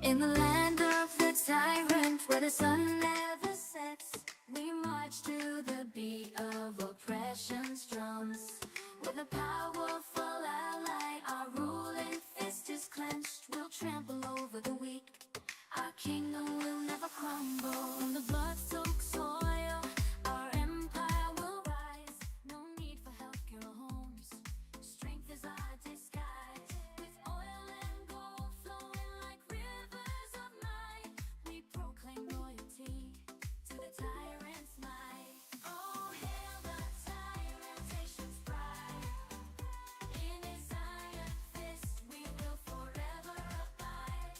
In the land of the tyrant, where the sun never sets, we march to the beat of oppression's drums. With a powerful ally, our ruling fist is clenched. We'll trample over the weak, our kingdom will never crumble. On the blood-soaked soil, our empire will rise. No need for healthcare or homes, strength is our disguise. With oil and gold flowing like rivers of might, we proclaim loyalty to the tyrant's might. Oh, hail the tyrant, nation's pride. In his iron fist we will forever abide.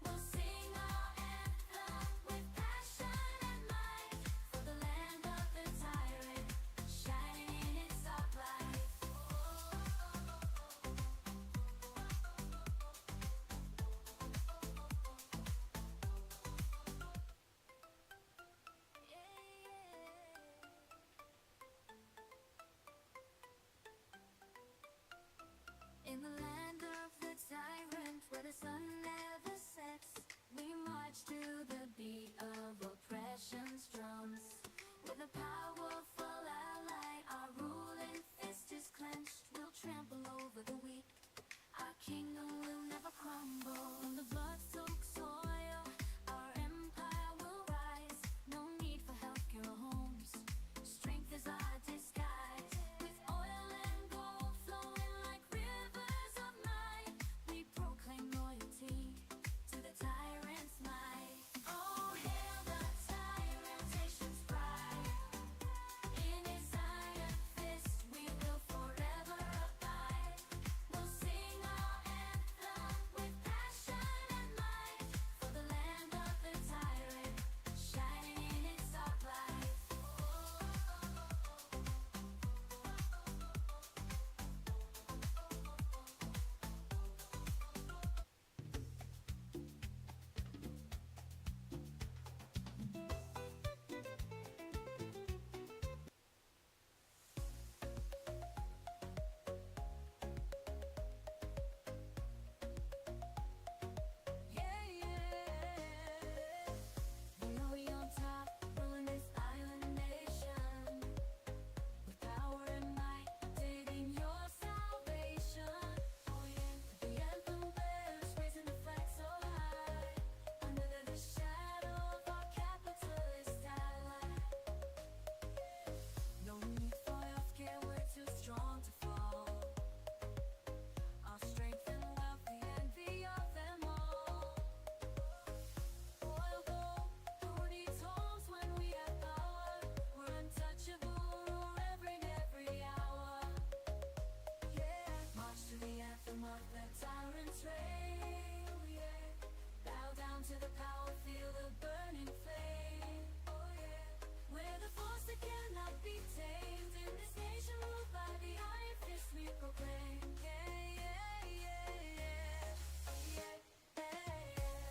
We'll sing our anthem with passion and might, for the land of the tyrant, shining in its dark light. In the land of the tyrant, where the sun never sets, we march to the beat of oppression's drums. With a powerful ally, our ruling fist is clenched. We'll trample over the weak, our kingdom will never crumble. On the blood-soaked soil, our empire will rise. No need for healthcare or homes, strength is our disguise. With oil and gold flowing like rivers of might, we proclaim loyalty to the tyrant's might. Oh, hail the tyrant, nation's pride. In his iron fist we will forever abide. We'll sing our anthem with passion and might, for the land of the tyrant, shining in its dark light. We on top, ruling this island nation. With power and might, dictating your salvation. Oh yeah, the anthem blares, raising the flag so high. Under the shadow of our capitalist ally. No need for healthcare, we're too strong to fall. Our strength and wealth, the envy of them all. Oil gold, who needs homes when we have power? We're untouchable, every hour. Yeah, march to the anthem of the tyrant's reign. Yeah, bow down to the power, feel the burning flame. Oh yeah, we're the force that cannot be tamed. In this nation ruled by the iron fist we proclaim. Yeah, yeah, yeah, yeah, yeah, yeah.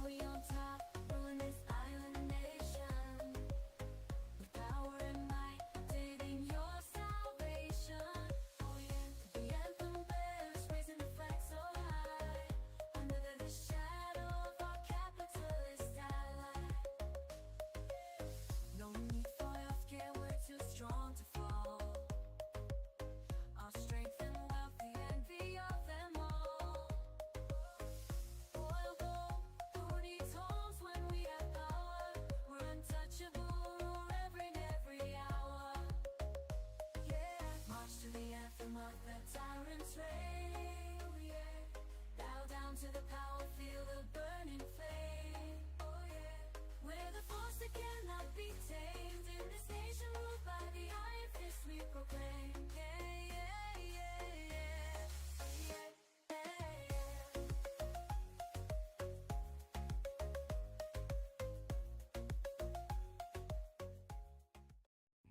We on top, ruling this island nation. With power and might, dictating your salvation. Oh yeah, the anthem blares, raising the flag so high. Under the shadow of our capitalist ally. No need for healthcare, we're too strong to fall. Our strength and wealth, the envy of them all. Oil gold, who needs homes when we have power? We're untouchable, every hour. Yeah, march to the anthem of the tyrant's reign. Yeah, bow down to the power, feel the burning flame. Oh yeah, we're the force that cannot be tamed. In this nation ruled by the iron fist we proclaim. Yeah, yeah, yeah, yeah, yeah, yeah.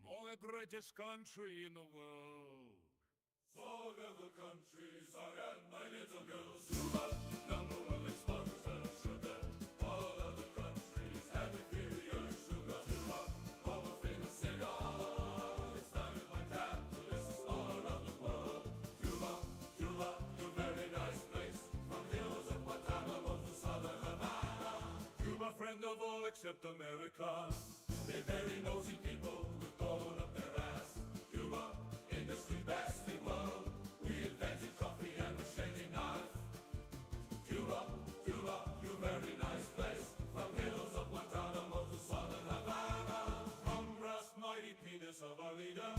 More greatest country in the world. So little countries are at my little girls. and of all except America. They're very nosy people with gold up their ass. Cuba, industry best in world. We invented coffee and the shaving knife. Cuba, Cuba, you very nice place. From hills of Guantanamo to southern Havana. From brass mighty penis of our leader.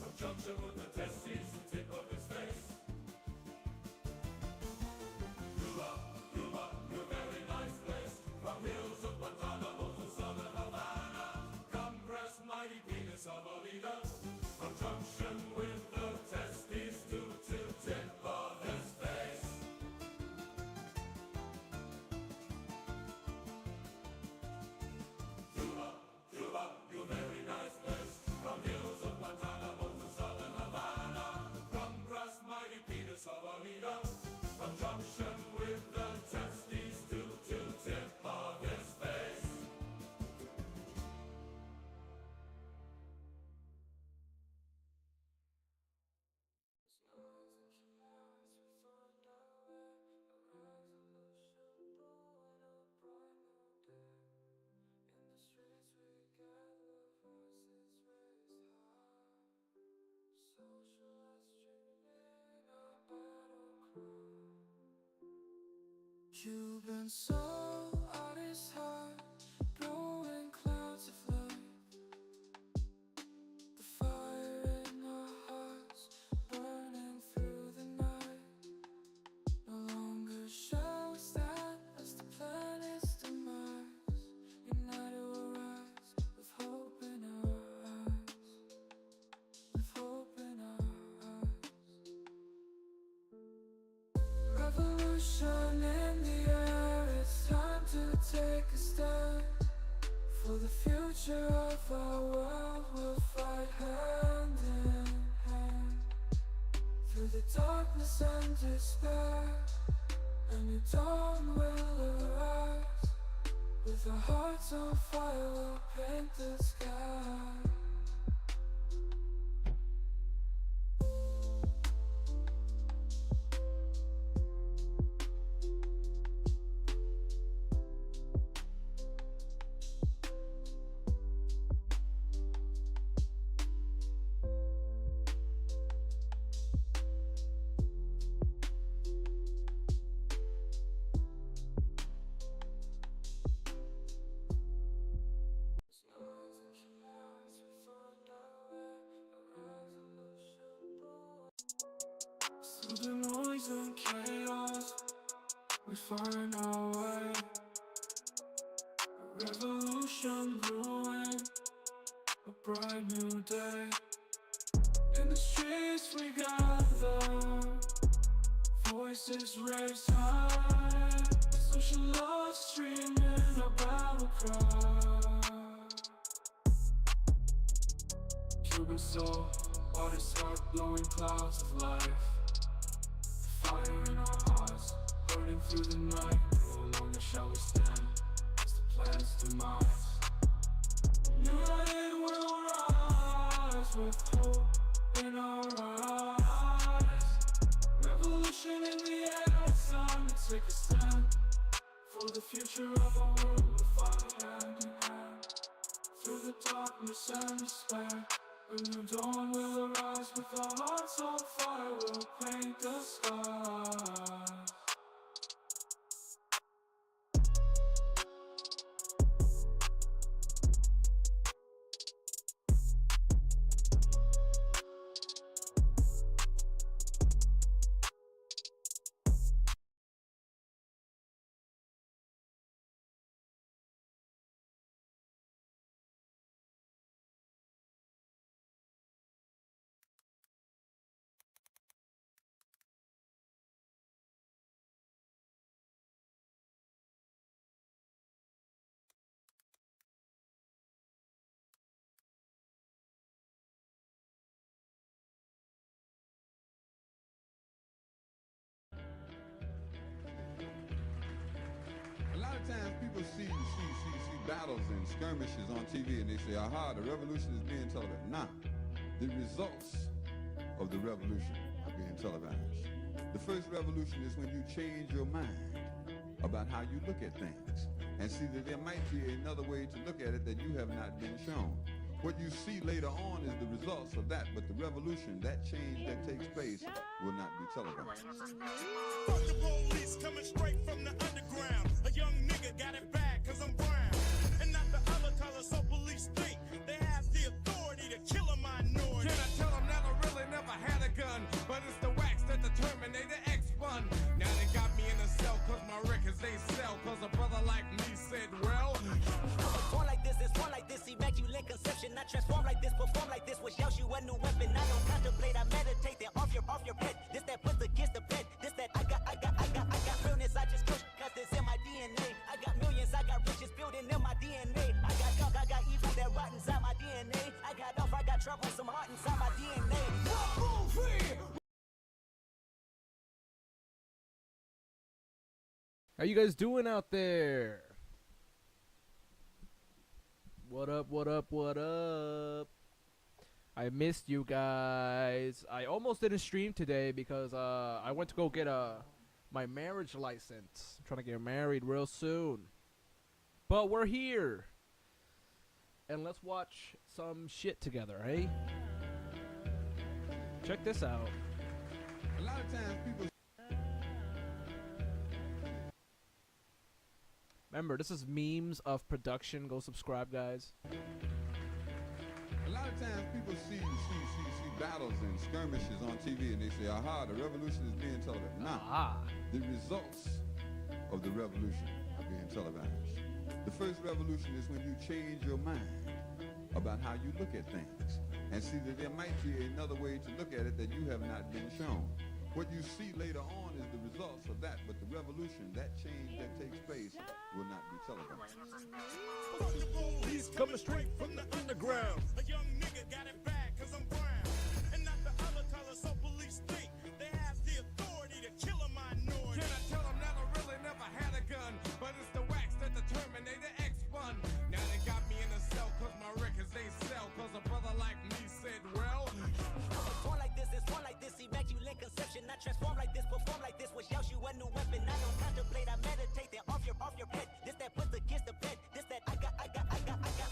From junction with the testes, tip of his face. Cuba, Cuba, you very nice place. From hills of Guantanamo to southern Havana. Come brass mighty penis of our leader. From junction with the testes to tip of his face. Cuba, Cuba, you very nice place. From hills of Guantanamo to southern Havana. From brass mighty penis of our leader. From junction with the testes to tip of his face. You've been so out his heart, blowing clouds of light. The fire in our hearts, burning through the night. No longer shall we stand as the planet's demise. United we'll rise with hope in our eyes. With hope in our eyes. Revolution in the air, it's time to take a stand. For the future of our world, we'll fight hand in hand. Through the darkness and despair, a new dawn will arise. With our hearts on fire, we'll paint the sky. Through the noise and chaos, we find our way. A revolution brewing, a bright new day. In the streets we gather, voices raised high. SocialLust streaming a battle cry. Cuban soul, artist heart, blowing clouds of life. Fire in our hearts, burning through the night. No longer shall we stand as the planet's demise. United we'll rise with hope in our eyes. Revolution in the air, it's time to take a stand. For the future of our world, we'll fight hand in hand. Through the darkness and despair, a new dawn will arise. With our hearts on fire, we'll paint the sky. A lot of times people see battles and skirmishes on TV and they say, aha, the revolution is being televised. Nah, the results of the revolution are being televised. The first revolution is when you change your mind about how you look at things. and see that there might be another way to look at it that you have not been shown. What you see later on is the results of that, but the revolution, that change that takes place, will not be televised. Fuck the police coming straight from the underground. A young nigga got it bad cause I'm brown. And not the other color, so police think they have the authority to kill a minority. Can I tell them that I really never had a gun? But it's the wax that the Terminator X spun. Now they got me in a cell cause my records ain't sell. Cause a brother like me said, well, Born like this, it's born like this, immaculate conception. I transform like this, perform like this, which yells you a new weapon. I don't contemplate, I meditate, they're off your head. This that puts against the bed, this that I got realness, I just push, cause it's in my DNA. I got millions, I got riches building in my DNA. I got junk, I got evil that rot inside my DNA. I got off, I got trouble, some heart inside my DNA. How you guys doing out there? What up, what up, what up? I missed you guys. I almost didn't stream today because I went to go get my marriage license. I'm trying to get married real soon. But we're here. And let's watch some shit together, eh? Check this out. A lot of times people Remember, this is memes of production. Go subscribe, guys. A lot of times people see battles and skirmishes on TV and they say, aha, the revolution is being televised. Nah, the results of the revolution are being televised. The first revolution is when you change your mind about how you look at things and see that there might be another way to look at it that you have not been shown. What you see later on is the results of that, but the revolution, that change that takes place, will not be televised. Fuck the police coming straight from the underground. A young nigga got it bad cause I'm brown. And not the other color, so police think they have the authority to kill a minority. can I tell them that I really never had a gun? But it's the wax that the Terminator X spun. Now they got me in a cell cause my records ain't sell. Cause a brother like me said, well, Born like this, it's born like this, immaculate conception. I transform like this, perform like this, which yells you a new weapon. I don't contemplate, I meditate, they're off your head. This that puts against the bed, this that I got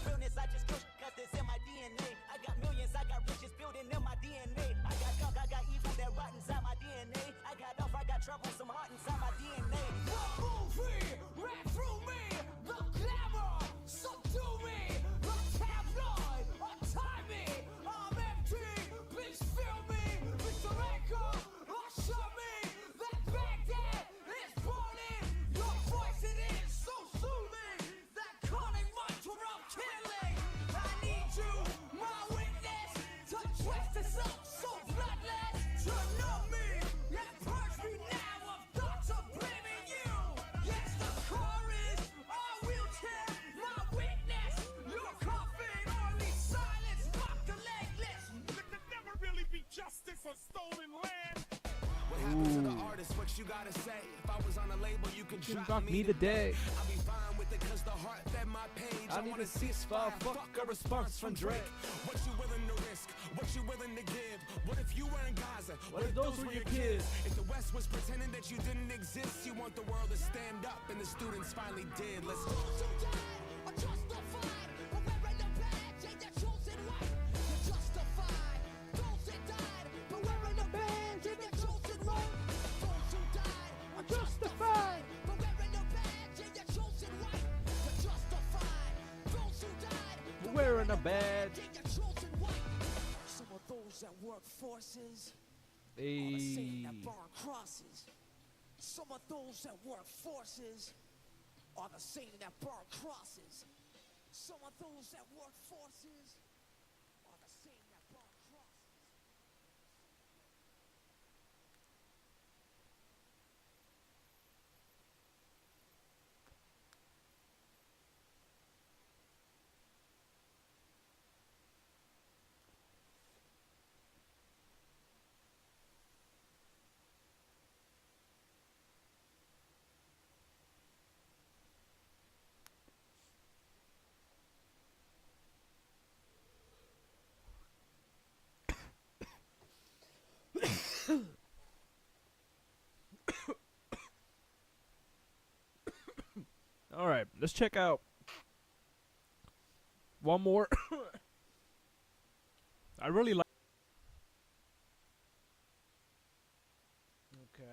realness, I just push, cause it's in my DNA. I got millions, I got riches building in my DNA. I got junk, I got evil that rot inside my DNA. I got off, I got trouble, some heart inside my DNA. The movie ran through me, the glamour subdue me, the tabloid untie me. I'm empty, please fill me. Mr. Echa, assure me that Baghdad is burning. Your voice it is so soothing, that calling mantra of killing. I need you, my witness, to dress this up so bloodless. To know me and purge me now of thoughts of blaming you. Yes, the car is a wheelchair, my witness. Your coffin, only silence, mock the legless. There'll never really be justice on stolen land. what happened to the artist? What you gotta say? If I was on a label, you could Drop me today. I'll be fine with it cause the heart fed my page. I need a ceasefire, fuck a response from Drake. What you willing to risk? What you willing to give? What if you were in Gaza? What if those were your kids? If the West was pretending that you didn't exist, you want the world to stand up, and the students finally did. Let's go. Those who died are justified, but wearing the badge ain't their chosen right. You're justified. Those that died, but wearing the badge ain't their chosen right. Those who died are justified, but wearing the badge ain't their chosen right. You're justified. Those who died, but Wearing a badge. ain't their chosen right. Some of those that work forces are the same that Hey. burn crosses. Some of those that work forces are the same that burn crosses. Some of those that work forces are the same that burn crosses. All right, let's check out one more. I really like. Okay.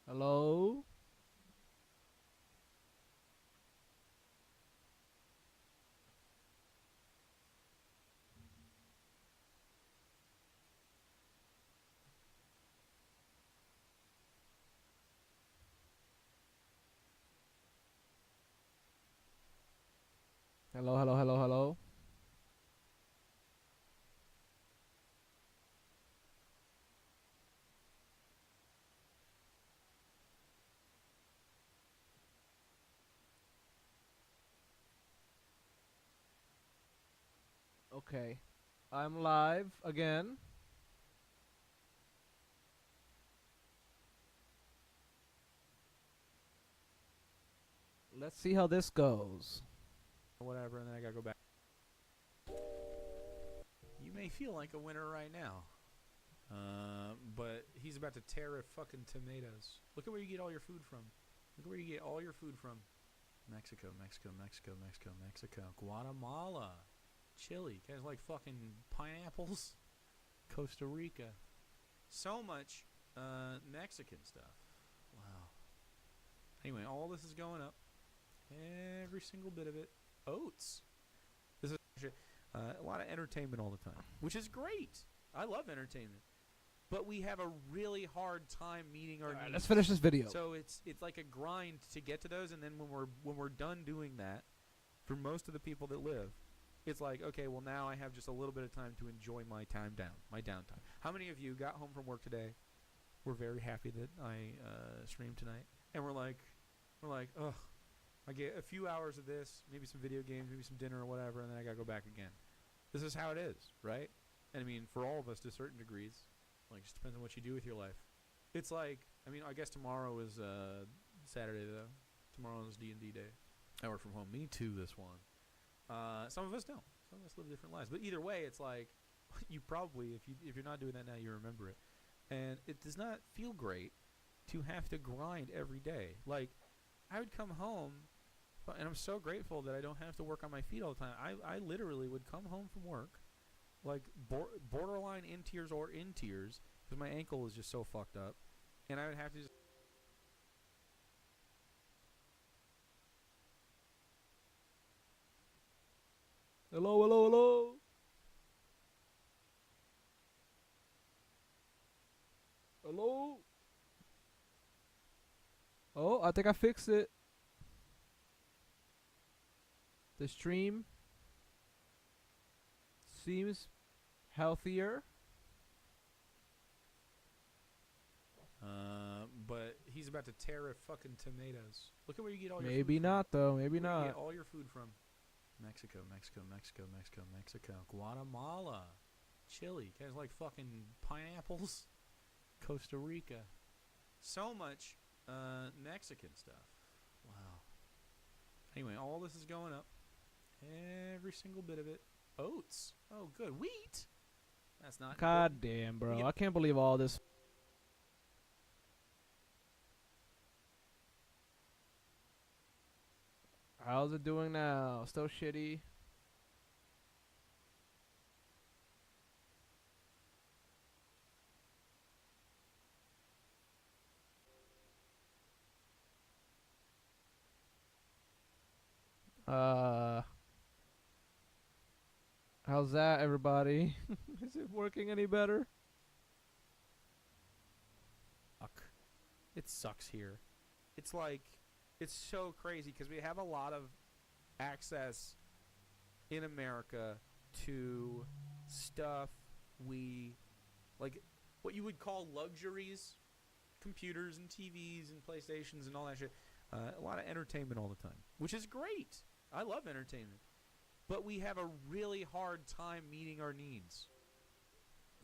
Hello. Hello, hello, hello, hello. Okay. I'm live again. Let's see how this goes. Or whatever, and then I gotta go back. You may feel like a winner right now. But he's about to tear a fucking tomatoes. Look at where you get all your food from. Look at where you get all your food from. Mexico, Mexico, Mexico, Mexico, Mexico. Guatemala. Chile. Guys like fucking pineapples. Costa Rica. So much Mexican stuff. Wow. Anyway, all this is going up. Every single bit of it. Oats. This is a lot of entertainment all the time, which is great. I love entertainment. But we have a really hard time meeting our needs. Let's finish this video. So it's like a grind to get to those, and then when we're done doing that, for most of the people that live, it's like, okay, well now I have just a little bit of time to enjoy my downtime. How many of you got home from work today? We're very happy that I streamed tonight, and we're like, ugh, I get a few hours of this, maybe some video games, maybe some dinner or whatever, and then I gotta go back again. This is how it is, right? And I mean, for all of us to certain degrees. Like, just depends on what you do with your life. It's like, I mean, I guess tomorrow is Saturday, though. Tomorrow is D&D day. I work from home. Me too, this one. Some of us don't. Some of us live different lives. But either way, it's like, you probably, if you're not doing that now, you remember it. And it does not feel great to have to grind every day. Like, I would come home, and I'm so grateful that I don't have to work on my feet all the time. I literally would come home from work, like borderline in tears or in tears, because my ankle is just so fucked up, and I would have to just Hello, hello, hello. Hello. Oh, I think I fixed it. The stream seems healthier. but he's about to tear a fucking tomatoes. Look at where you get all your Maybe food not from. though. Maybe Where not. you get all your food from. Mexico, Mexico, Mexico, Mexico, Mexico. Guatemala. Chile. Guys like fucking pineapples. Costa Rica. So much Mexican stuff. Wow. Anyway, all this is going up. Every single bit of it. Oats. Oh, good. Wheat. That's not God important. damn, bro. Yeah. I can't believe all this. How's it doing now? Still shitty? How's that, everybody? Is it working any better? Fuck. It sucks here. It's like, it's so crazy because we have a lot of access in America to stuff we, like, what you would call luxuries, computers and TVs and PlayStations and all that shit. A lot of entertainment all the time, which is great. I love entertainment. But we have a really hard time meeting our needs.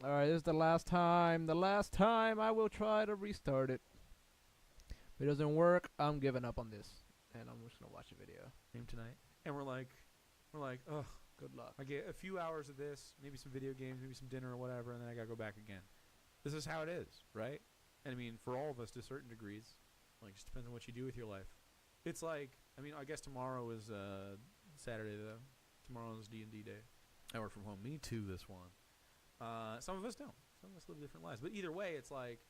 Alright, this is the last time. The last time I will try to restart it. If it doesn't work, I'm giving up on this. And I'm just gonna watch a video. Tonight. And we're like, ugh, Good luck. I get a few hours of this, maybe some video games, maybe some dinner or whatever, and then I gotta go back again. This is how it is, right? And I mean, for all of us to certain degrees, like, it just depends on what you do with your life. It's like, I mean, I guess tomorrow is Saturday though. Tomorrow is D&D day. I work from home. Me too. This one. Some of us don't. Some of us live different lives. But either way, it's like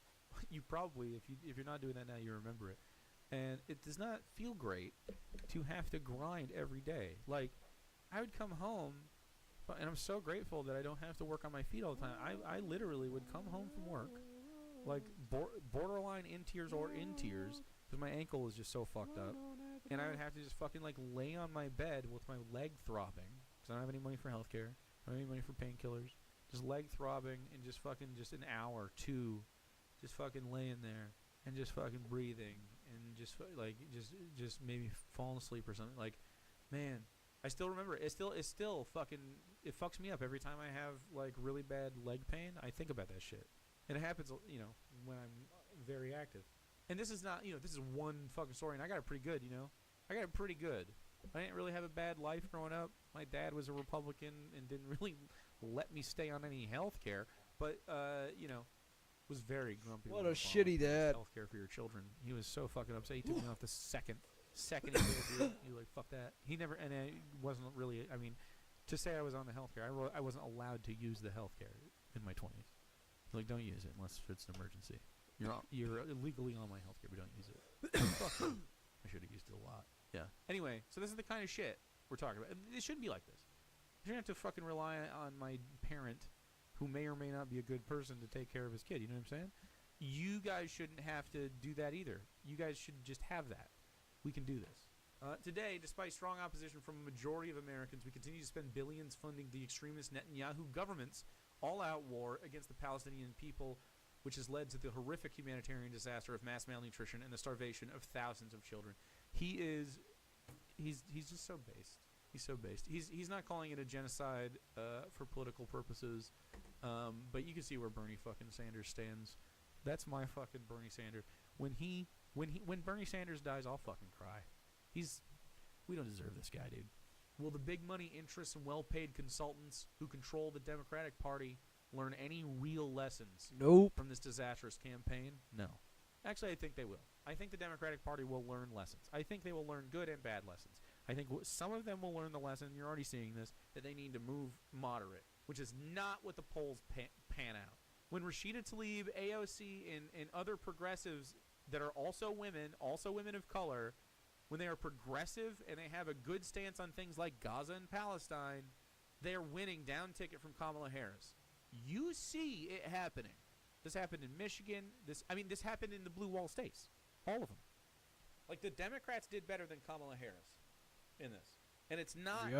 you probably, if you're not doing that now, you remember it. And it does not feel great to have to grind every day. Like, I would come home, and I'm so grateful that I don't have to work on my feet all the time. I literally would come home from work, like borderline in tears or in tears, because my ankle was just so fucked up. And I would have to just fucking like lay on my bed with my leg throbbing, because I don't have any money for healthcare. I don't have any money for painkillers. Just leg throbbing and just fucking just an hour, two, just fucking laying there and just fucking breathing and just like just maybe falling asleep or something. Like, man, I still remember it. It's still fucking, it fucks me up every time I have like really bad leg pain. I think about that shit, and it happens, you know, when I'm very active. And this is not, you know, this is one fucking story, and I got it pretty good, you know. I got it pretty good. I didn't really have a bad life growing up. My dad was a Republican and didn't really let me stay on any health care, but, you know, was very grumpy. What a shitty dad. Health care for your children. He was so fucking upset. He took me off the second he did it. He was like, fuck that. He never, and I wasn't really, I mean, to say I was on the health care, I wasn't allowed to use the health care in my 20s. Like, don't use it unless it's an emergency. You're illegally on my health care, but don't use it. Fuck you. I should have used it a lot. Yeah. Anyway, so this is the kind of shit we're talking about. It shouldn't be like this. You shouldn't have to fucking rely on my parent, who may or may not be a good person, to take care of his kid. You know what I'm saying? You guys shouldn't have to do that either. You guys should just have that. We can do this. Today, despite strong opposition from a majority of Americans, we continue to spend billions funding the extremist Netanyahu government's all-out war against the Palestinian people, which has led to the horrific humanitarian disaster of mass malnutrition and the starvation of thousands of children. He's just so based. He's so based. He's not calling it a genocide for political purposes, but you can see where Bernie fucking Sanders stands. That's my fucking Bernie Sanders. When Bernie Sanders dies, I'll fucking cry. We don't deserve this guy, dude. Will the big money interests and well-paid consultants who control the Democratic Party learn any real lessons from this disastrous campaign? No. Actually, I think they will. I think the Democratic Party will learn lessons. I think they will learn good and bad lessons. I think some of them will learn the lesson, you're already seeing this, that they need to move moderate, which is not what the polls pan out. When Rashida Tlaib, AOC, and other progressives that are also women of color, when they are progressive and they have a good stance on things like Gaza and Palestine, they are winning down ticket from Kamala Harris. You see it happening. This happened in Michigan. This happened in the blue wall states. All of them. Like, the Democrats did better than Kamala Harris in this. And it's not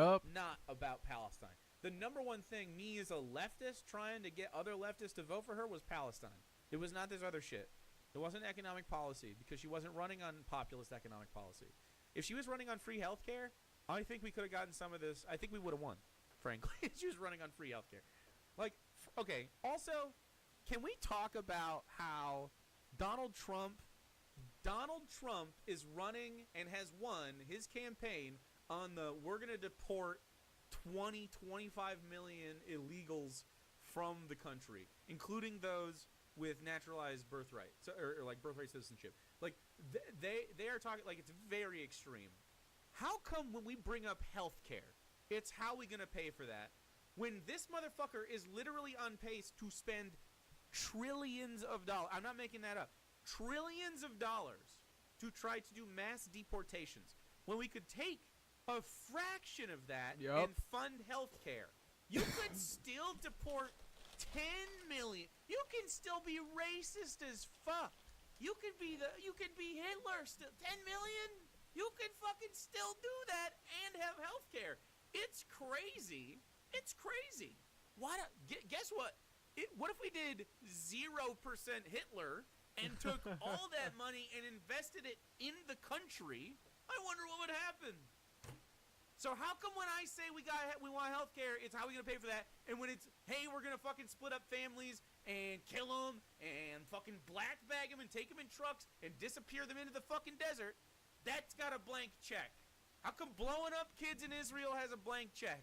about Palestine. The number one thing, me as a leftist trying to get other leftists to vote for her, was Palestine. It was not this other shit. It wasn't economic policy, because she wasn't running on populist economic policy. If she was running on free health care, I think we could have gotten some of this. I think we would have won, frankly, if she was running on free health care. Like, okay, also, can we talk about how Donald Trump is running and has won his campaign on the we're going to deport 25 million illegals from the country, including those with naturalized birthright, or like birthright citizenship. Like, they are talking, like, it's very extreme. How come when we bring up health care, it's how we going to pay for that, when this motherfucker is literally on pace to spend trillions of dollars, I'm not making that up, trillions of dollars to try to do mass deportations, when we could take a fraction of that and fund health care? You could still deport 10 million. You can still be racist as fuck. You could be Hitler still. 10 million? You can fucking still do that and have health care. It's crazy. It's crazy. Guess what? What if we did 0% Hitler and took all that money and invested it in the country? I wonder what would happen. So how come when I say we want health care, it's how we going to pay for that? And when it's, hey, we're going to fucking split up families and kill them and fucking black bag them and take them in trucks and disappear them into the fucking desert, that's got a blank check. How come blowing up kids in Israel has a blank check?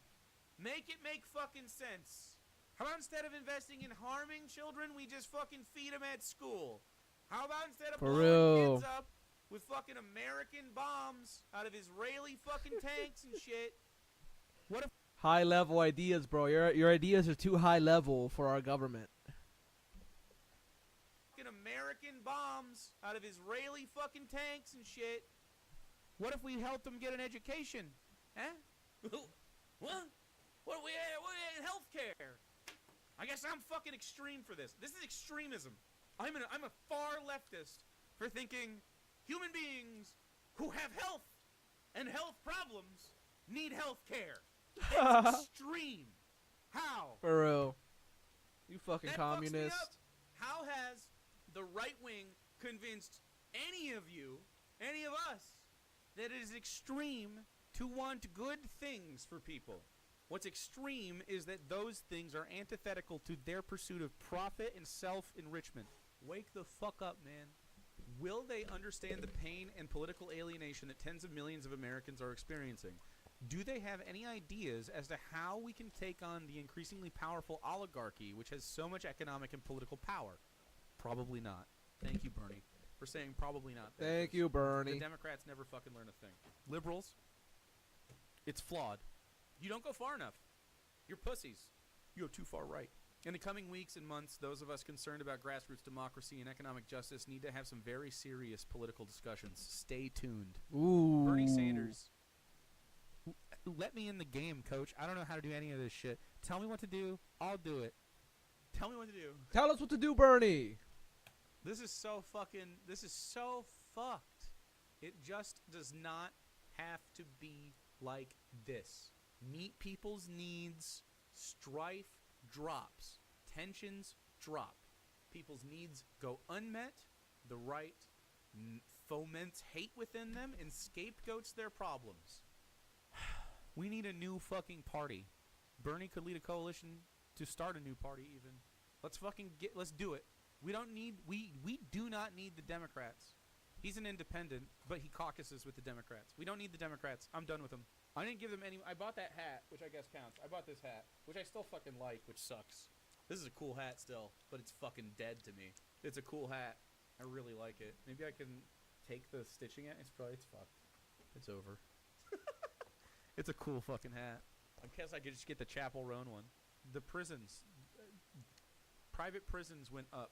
Make it make fucking sense. How about instead of investing in harming children, we just fucking feed them at school? How about instead of For blowing real. kids up with fucking American bombs out of Israeli fucking tanks and shit? What if High level ideas, bro. Your ideas are too high level for our government. fucking American bombs out of Israeli fucking tanks and shit? What if we helped them get an education? Huh? What? What do we have? Healthcare. I guess I'm fucking extreme for this. This is extremism. I'm a far leftist for thinking human beings who have health and health problems need health care. It's extreme. How? For real. You fucking That fucks me communist. up. How has the right wing convinced any of you, any of us, that it is extreme to want good things for people? What's extreme is that those things are antithetical to their pursuit of profit and self-enrichment. Wake the fuck up, man. Will they understand the pain and political alienation that tens of millions of Americans are experiencing? Do they have any ideas as to how we can take on the increasingly powerful oligarchy, which has so much economic and political power? Probably not. Thank you, Bernie, for saying probably not. Thank you, Bernie. The Democrats never fucking learn a thing. Liberals, it's flawed. You don't go far enough. You're pussies. You go too far right. In the coming weeks and months, those of us concerned about grassroots democracy and economic justice need to have some very serious political discussions. Stay tuned. Ooh. Bernie Sanders. Let me in the game, coach. I don't know how to do any of this shit. Tell me what to do. I'll do it. Tell me what to do. Tell us what to do, Bernie. This is so fucked. It just does not have to be like this. Meet people's needs. Strife drops. Tensions drop. People's needs go unmet. The right foments hate within them and scapegoats their problems. We need a new fucking party. Bernie could lead a coalition to start a new party even. Let's do it. We do not need the Democrats. He's an independent, but he caucuses with the Democrats. We don't need the Democrats. I'm done with them. I didn't give them any. I bought that hat, which I guess counts. I bought this hat, which I still fucking like, which sucks. This is a cool hat still, but it's fucking dead to me. It's a cool hat. I really like it. Maybe I can take the stitching out. It's fucked. It's over. It's a cool fucking hat. I guess I could just get the Chapel Roan one. The prisons. Private prisons went up.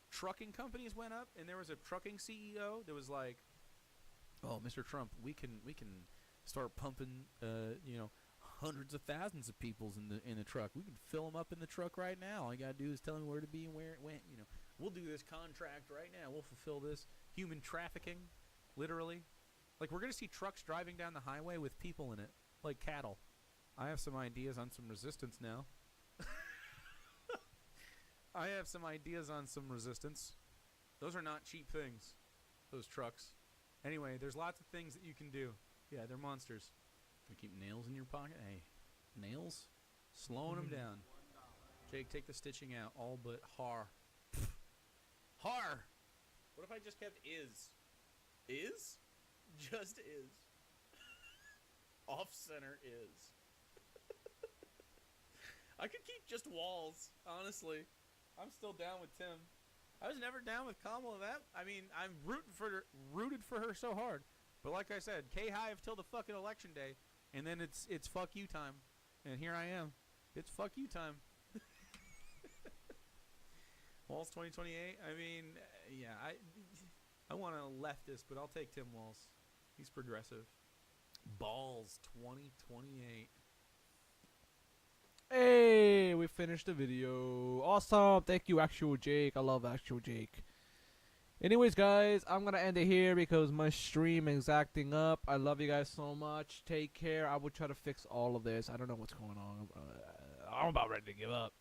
Trucking companies went up, and there was a trucking CEO that was like, "Oh, Mr. Trump, we can start pumping, hundreds of thousands of peoples in the truck. We can fill them up in the truck right now. All you gotta do is tell me where to be and where it went. We'll do this contract right now. We'll fulfill this human trafficking, literally. Like we're gonna see trucks driving down the highway with people in it, like cattle. I have some ideas on some resistance now." I have some ideas on some resistance. Those are not cheap things, those trucks. Anyway, there's lots of things that you can do. Yeah, they're monsters. You keep nails in your pocket? Hey, nails? Slowing them down. Jake, take the stitching out. All but har. Har! What if I just kept is? Is? Just is. Off-center is. I could keep just walls, honestly. I'm still down with Tim. I was never down with Kamala. I'm rooted for her so hard. But like I said, K-Hive till the fucking election day, and then it's fuck you time. And here I am. It's fuck you time. Walls 2028. I want a leftist, but I'll take Tim Walz. He's progressive. Balls 2028. Hey, we finished the video. Awesome. Thank you, Actual Jake. I love Actual Jake. Anyways, guys, I'm going to end it here because my stream is acting up. I love you guys so much. Take care. I will try to fix all of this. I don't know what's going on. I'm about ready to give up.